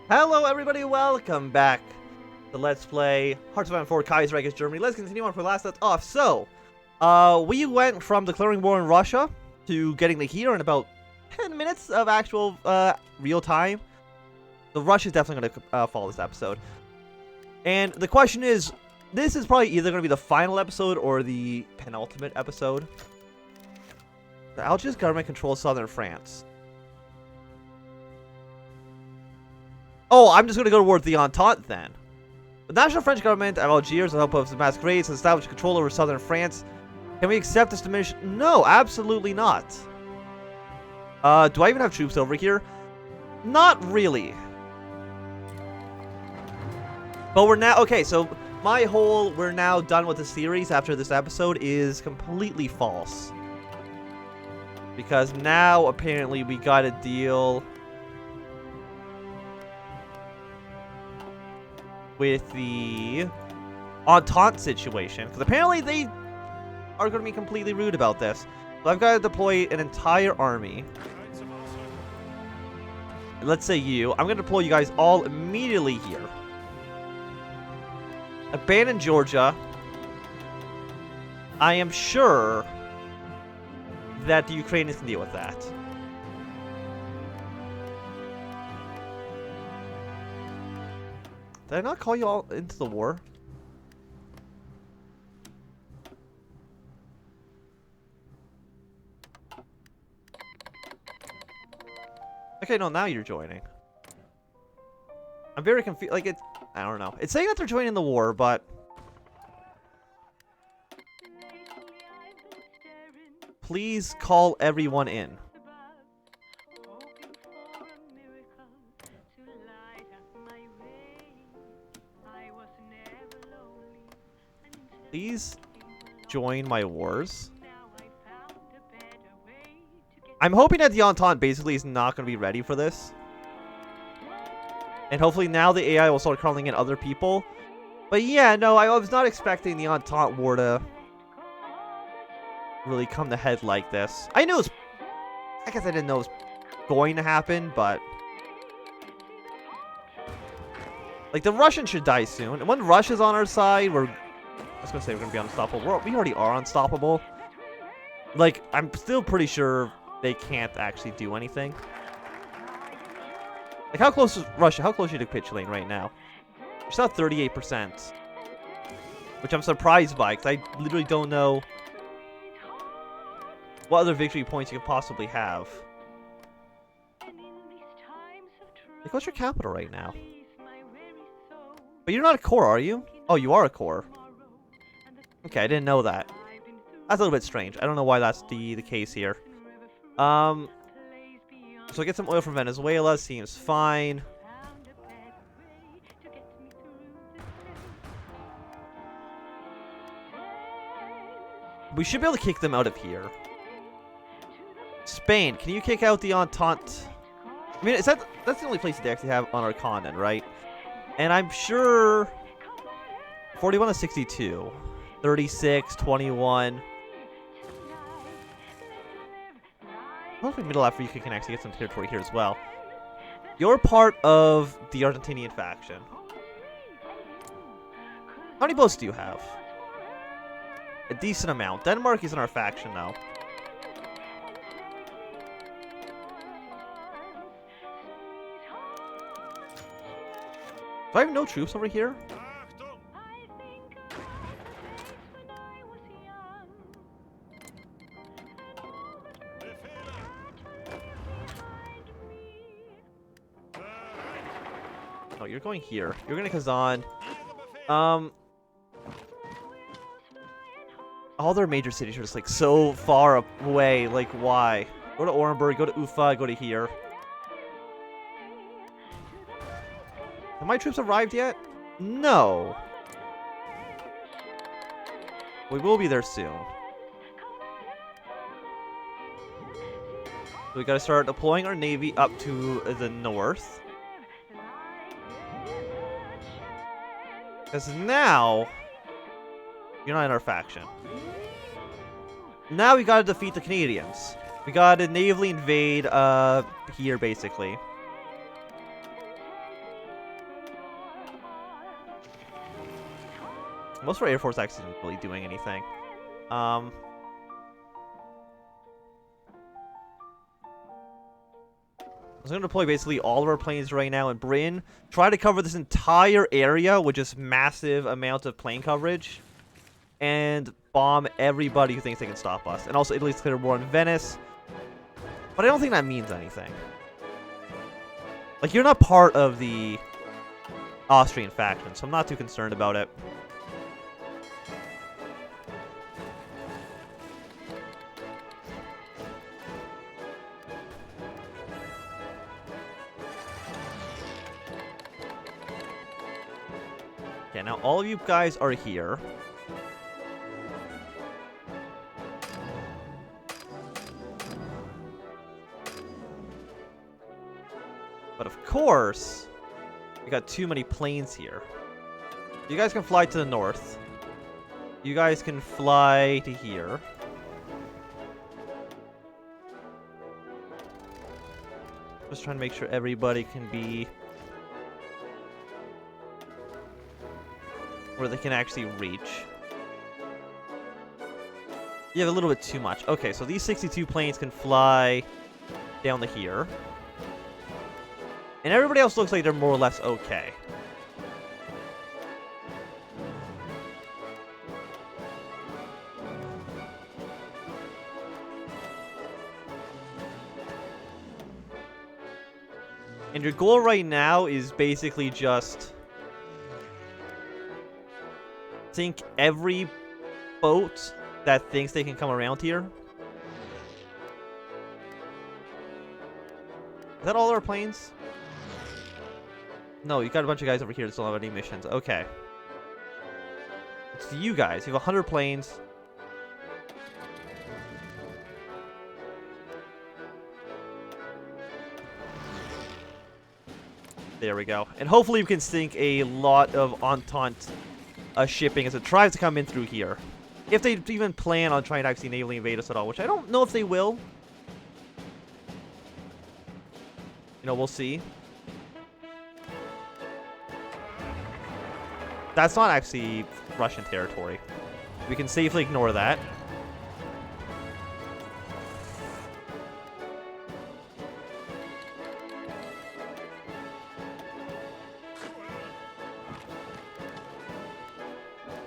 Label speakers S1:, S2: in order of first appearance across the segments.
S1: Hello everybody, welcome back to Let's Play Hearts of Iron 4 Kaiserreich is Germany. Let's continue on where last left off. So, we went from declaring war in Russia to getting the heater in about 10 minutes of actual, real time. The Russia's definitely going to follow this episode. And the question is, this is probably either going to be the final episode or the penultimate episode. The Algiers government controls southern France. Oh, I'm just going to go towards the Entente then. The National French government of Algiers, with the help of the masquerades, has established control over southern France. Can we accept this diminished? No, absolutely not. Do I even have troops over here? Not really. But we're now... Okay, so my whole we're now done with the series after this episode is completely false. Because now, apparently, we gotta deal... with the Entente situation, because apparently they are going to be completely rude about this. So I've got to deploy an entire army. Let's say you. I'm going to deploy you guys all immediately here. Abandon Georgia. I am sure that the Ukrainians can deal with that. Did I not call you all into the war? Okay, no, now you're joining. I'm very confused. Like, I don't know. It's saying that they're joining the war, but... please call everyone in. Please join my wars. I'm hoping that the Entente basically is not going to be ready for this. And hopefully now the AI will start calling in other people. But yeah, no, I was not expecting the Entente war to really come to head like this. I knew it was... I guess I didn't know it was going to happen, but... like, the Russians should die soon. And when Russia's on our side, I was gonna say we're gonna be unstoppable. We already are unstoppable. Like, I'm still pretty sure they can't actually do anything. Like, how close is Russia? How close are you to capitulating right now? You're still at 38%. Which I'm surprised by, because I literally don't know what other victory points you could possibly have. Like, what's your capital right now? But you're not a core, are you? Oh, you are a core. Okay, I didn't know that. That's a little bit strange. I don't know why that's the case here. So I get some oil from Venezuela. Seems fine. We should be able to kick them out of here. Spain, can you kick out the Entente? I mean, that's the only place they actually have on our continent, right? And I'm sure 41 to 62. 36, 21. Hopefully Middle Africa can actually get some territory here as well. You're part of the Argentinian faction. How many boats do you have? A decent amount. Denmark is in our faction now. Do I have no troops over here? No, you're going here. You're going to Kazan. All their major cities are just like so far away. Like, why? Go to Orenburg, go to Ufa, go to here. Have my troops arrived yet? No. We will be there soon. So we gotta start deploying our navy up to the north. Because now, you're not in our faction. Now we gotta defeat the Canadians. We gotta navally invade here, basically. Most of our Air Force actually isn't really doing anything. So I'm going to deploy basically all of our planes right now in Britain. Try to cover this entire area with just massive amounts of plane coverage. And bomb everybody who thinks they can stop us. And also Italy's declared war on Venice. But I don't think that means anything. Like, you're not part of the Austrian faction, so I'm not too concerned about it. Okay, now all of you guys are here. But of course, we got too many planes here. You guys can fly to the north. You guys can fly to here. Just trying to make sure everybody can be where they can actually reach. You have a little bit too much. Okay, so these 62 planes can fly down to here. And everybody else looks like they're more or less okay. And your goal right now is basically just sink every boat that thinks they can come around here. Is that all our planes? No, you got a bunch of guys over here that still have any missions. Okay. It's you guys. You have 100 planes. There we go. And hopefully we can sink a lot of Entente shipping as it tries to come in through here. If they even plan on trying to actually navally invade us at all, which I don't know if they will. You know, we'll see. That's not actually Russian territory. We can safely ignore that.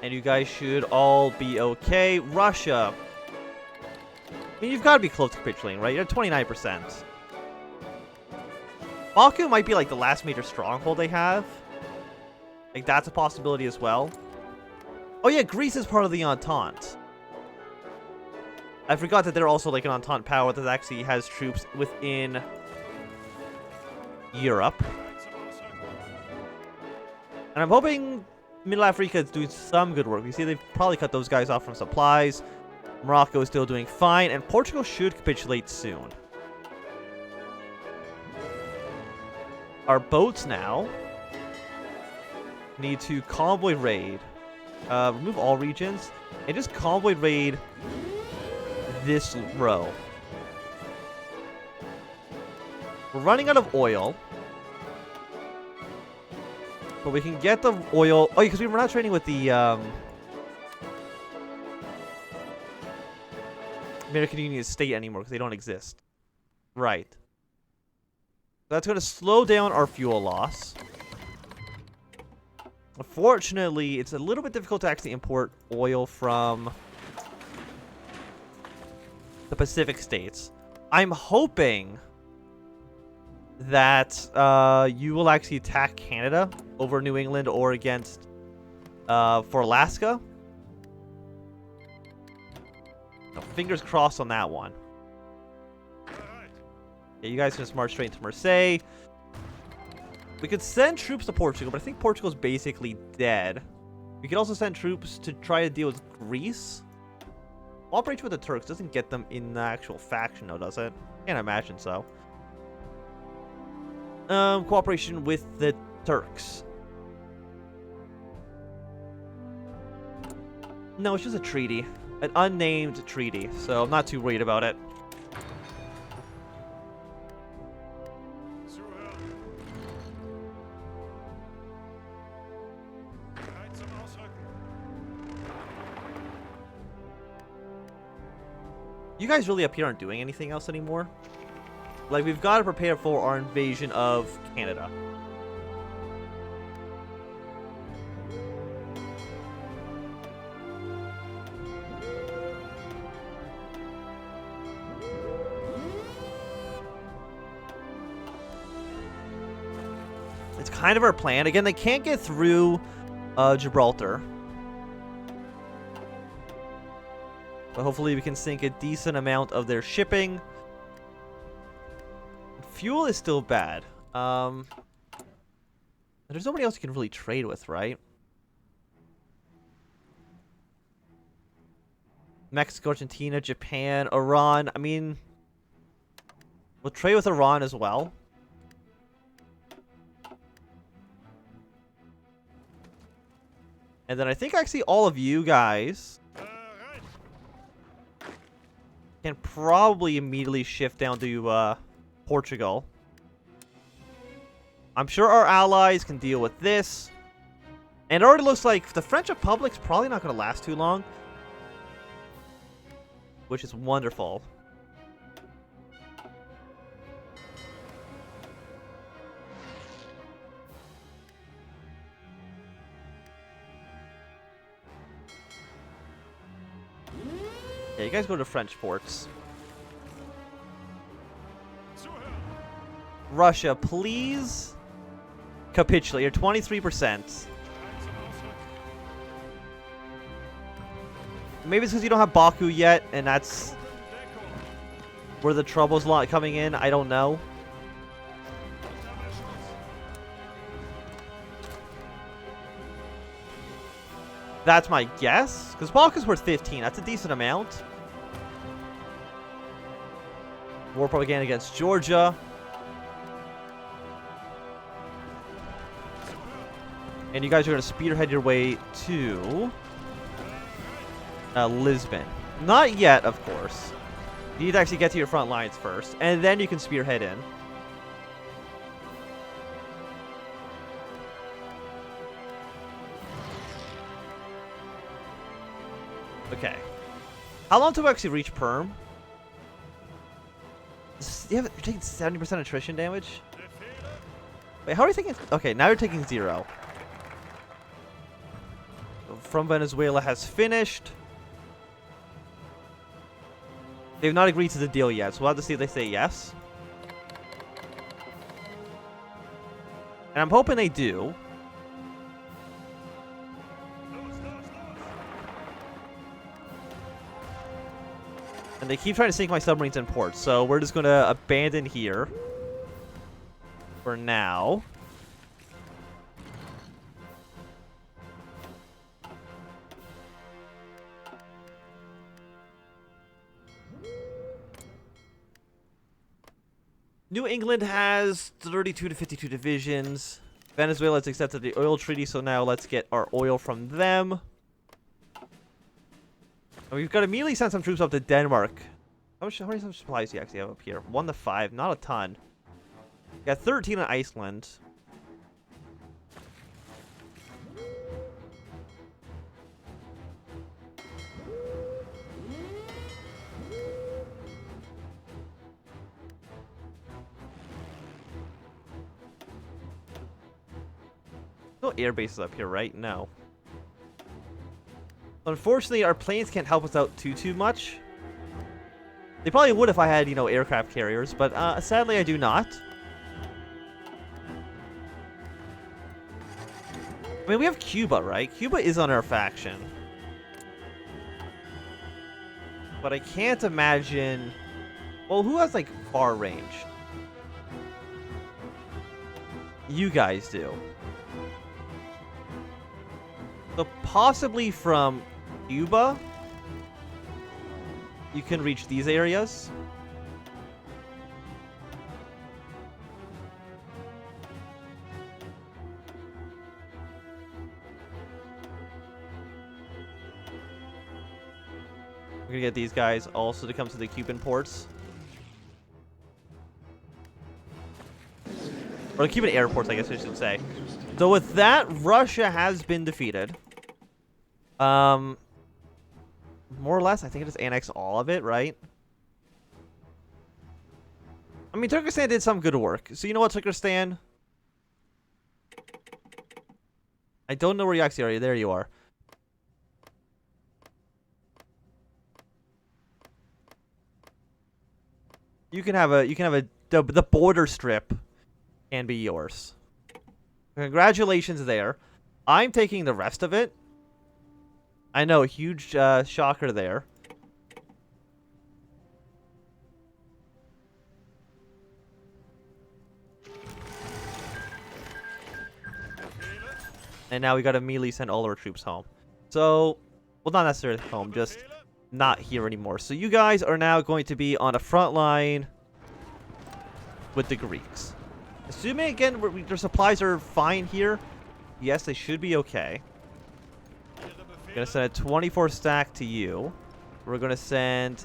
S1: And you guys should all be okay. Russia. I mean, you've got to be close to capitulating, right? You're at 29%. Baku might be like the last major stronghold they have. Like, that's a possibility as well. Oh yeah, Greece is part of the Entente. I forgot that they're also like an Entente power that actually has troops within Europe. And I'm hoping Middle Africa is doing some good work. You see, they've probably cut those guys off from supplies. Morocco is still doing fine, and Portugal should capitulate soon. Our boats now need to convoy raid. Remove all regions, and just convoy raid this row. We're running out of oil. But we can get the oil... Oh, because we were not trading with the American Union State anymore because they don't exist. Right. That's going to slow down our fuel loss. Unfortunately, it's a little bit difficult to actually import oil from the Pacific states. I'm hoping that you will actually attack Canada over New England or against for Alaska. No, fingers crossed on that one. Yeah, you guys can just march straight to Marseille. We could send troops to Portugal, but I think Portugal's basically dead. We could also send troops to try to deal with Greece. Cooperation with the Turks doesn't get them in the actual faction, though, does it? Can't imagine so. Cooperation with the Turks. No, it's just a treaty. An unnamed treaty, so I'm not too worried about it. You guys really up here aren't doing anything else anymore. Like, we've got to prepare for our invasion of Canada. It's kind of our plan. Again, they can't get through Gibraltar. But hopefully we can sink a decent amount of their shipping. Fuel is still bad. There's nobody else you can really trade with, right? Mexico, Argentina, Japan, Iran. I mean, we'll trade with Iran as well. And then I think actually all of you guys can probably immediately shift down to Portugal. I'm sure our allies can deal with this. And it already looks like the French Republic's probably not going to last too long. Which is wonderful. Yeah, you guys go to French ports. Russia, please capitulate. You're 23%. Maybe it's because you don't have Baku yet, and that's where the trouble's coming in. I don't know. That's my guess. Because Baku's worth 15. That's a decent amount. War propaganda against Georgia. And you guys are going to spearhead your way to Lisbon. Not yet, of course. You need to actually get to your front lines first, and then you can spearhead in. Okay. How long to actually reach Perm? You're taking 70% attrition damage? Wait, how are you taking... Okay, now you're taking 0. From Venezuela has finished. They've not agreed to the deal yet, so we'll have to see if they say yes. And I'm hoping they do. And they keep trying to sink my submarines in ports, so we're just going to abandon here for now. New England has 32 to 52 divisions. Venezuela has accepted the oil treaty, so now let's get our oil from them. And we've got to immediately send some troops up to Denmark. How many supplies do you actually have up here? 1 to 5, not a ton. We got 13 in Iceland. No air bases up here, right? No. Unfortunately, our planes can't help us out too much. They probably would if I had, you know, aircraft carriers, but sadly I do not. I mean, we have Cuba, right? Cuba is on our faction. But I can't imagine... Well, who has, like, far range? You guys do. So possibly from Cuba, you can reach these areas. We're gonna get these guys also to come to the Cuban ports. Or the Cuban airports, I guess I should say. So with that, Russia has been defeated. More or less, I think it just annexed all of it, right? I mean, Turkestan did some good work. So you know what, Turkestan? I don't know where you actually are. There you are. You can have the border strip can be yours. Congratulations there. I'm taking the rest of it. I know, huge shocker there. And now we gotta immediately send all our troops home. So, well, not necessarily home, just not here anymore. So you guys are now going to be on a front line with the Greeks. Assuming, again, their supplies are fine here. Yes, they should be okay. We're going to send a 24 stack to you. We're going to send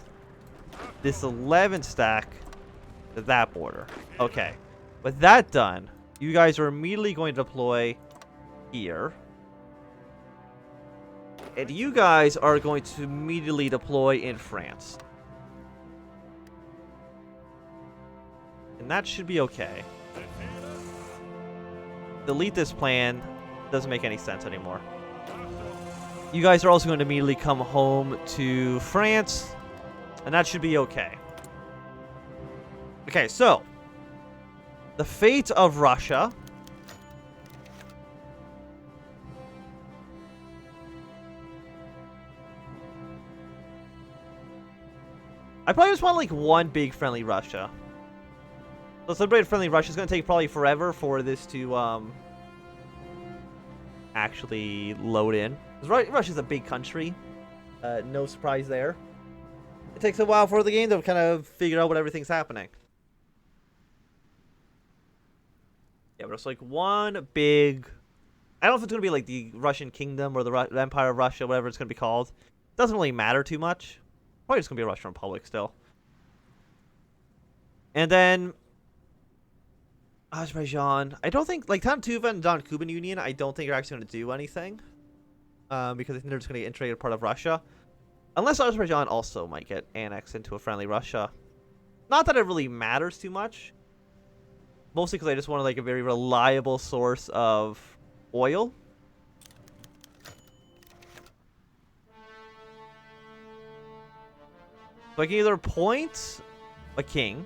S1: this 11 stack to that border. Okay. With that done, you guys are immediately going to deploy here. And you guys are going to immediately deploy in France. And that should be okay. Delete this plan. Doesn't make any sense anymore. You guys are also going to immediately come home to France. And that should be okay. Okay, so. The fate of Russia. I probably just want like one big friendly Russia. So celebrate friendly Russia is going to take probably forever for this to actually load in. Because Russia's a big country. No surprise there. It takes a while for the game to kind of figure out what everything's happening. Yeah, but it's like one big... I don't know if it's going to be like the Russian Kingdom or the Empire of Russia, whatever it's going to be called. It doesn't really matter too much. Probably just going to be a Russian Republic still. And then... Azerbaijan. I don't think... Like, Tantuva and Don Kuban Union, I don't think are actually going to do anything. Because I think they're just going to get integrated part of Russia. Unless Azerbaijan also might get annexed into a friendly Russia. Not that it really matters too much. Mostly because I just wanted like a very reliable source of oil. So I can either appoint a king.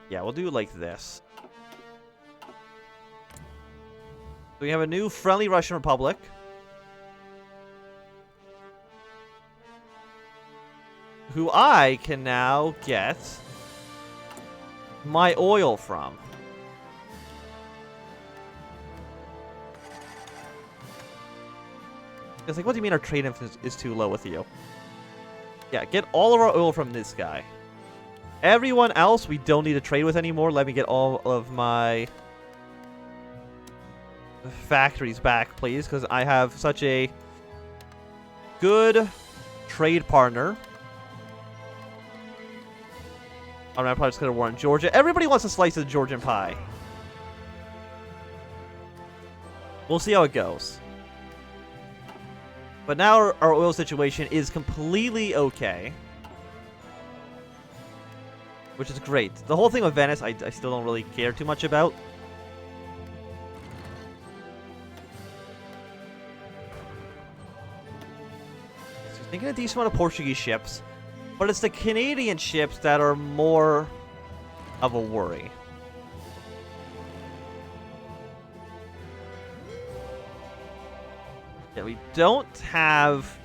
S1: Yeah, we'll do it like this. So we have a new friendly Russian Republic. Who I can now get my oil from. It's like, what do you mean our trade influence is too low with you? Yeah, get all of our oil from this guy. Everyone else we don't need to trade with anymore. Let me get all of my factories back, please, because I have such a good trade partner. I'm probably just going to war in Georgia. Everybody wants a slice of the Georgian pie. We'll see how it goes. But now our oil situation is completely okay. Which is great. The whole thing with Venice, I still don't really care too much about. So thinking a decent amount of Portuguese ships. But it's the Canadian ships that are more of a worry. Yeah, we don't have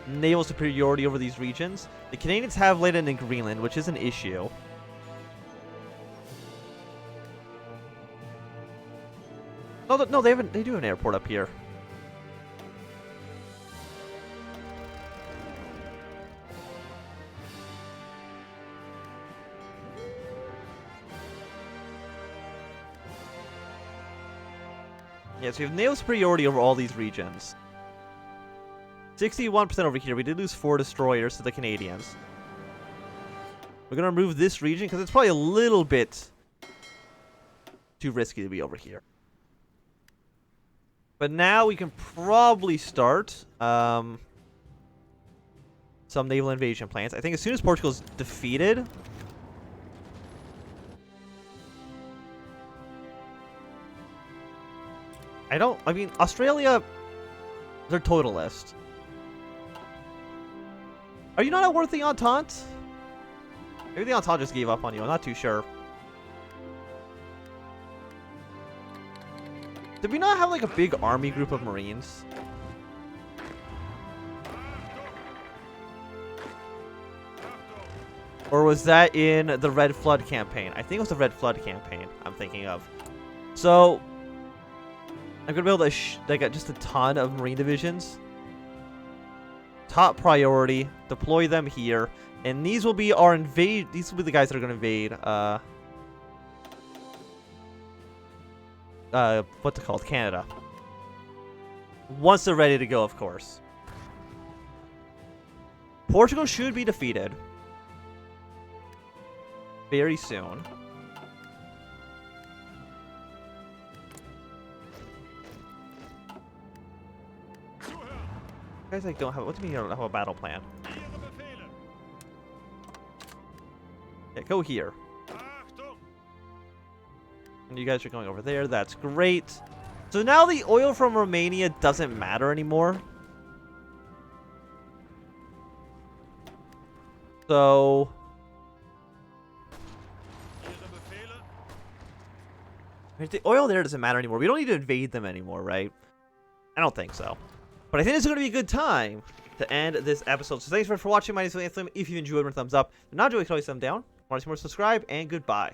S1: naval superiority over these regions. The Canadians have land in Greenland, which is an issue. No, they haven't. They do have an airport up here. Yeah, so we have naval superiority over all these regions. 61% over here. We did lose 4 destroyers to the Canadians. We're going to remove this region because it's probably a little bit too risky to be over here. But now we can probably start some naval invasion plans. I think as soon as Portugal's defeated... I mean, Australia, they're totalist. Are you not at war with the Entente? Maybe the Entente just gave up on you. I'm not too sure. Did we not have like a big army group of Marines? Or was that in the Red Flood campaign? I think it was the Red Flood campaign I'm thinking of. So, I'm going to be able to get just a ton of Marine divisions. Top priority. Deploy them here. And these will be our invade. These will be the guys that are going to invade. What's it called? Canada. Once they're ready to go, of course. Portugal should be defeated very soon. You guys like don't have. What do you mean you don't have a battle plan? Yeah, go here. And you guys are going over there. That's great. So now the oil from Romania doesn't matter anymore. So the oil there doesn't matter anymore. We don't need to invade them anymore, right? I don't think so. But I think this is going to be a good time to end this episode. So thanks for watching. My name is William. If you enjoyed, give it a thumbs up. If not, enjoy, click a thumbs down. Want to see more, subscribe, and goodbye.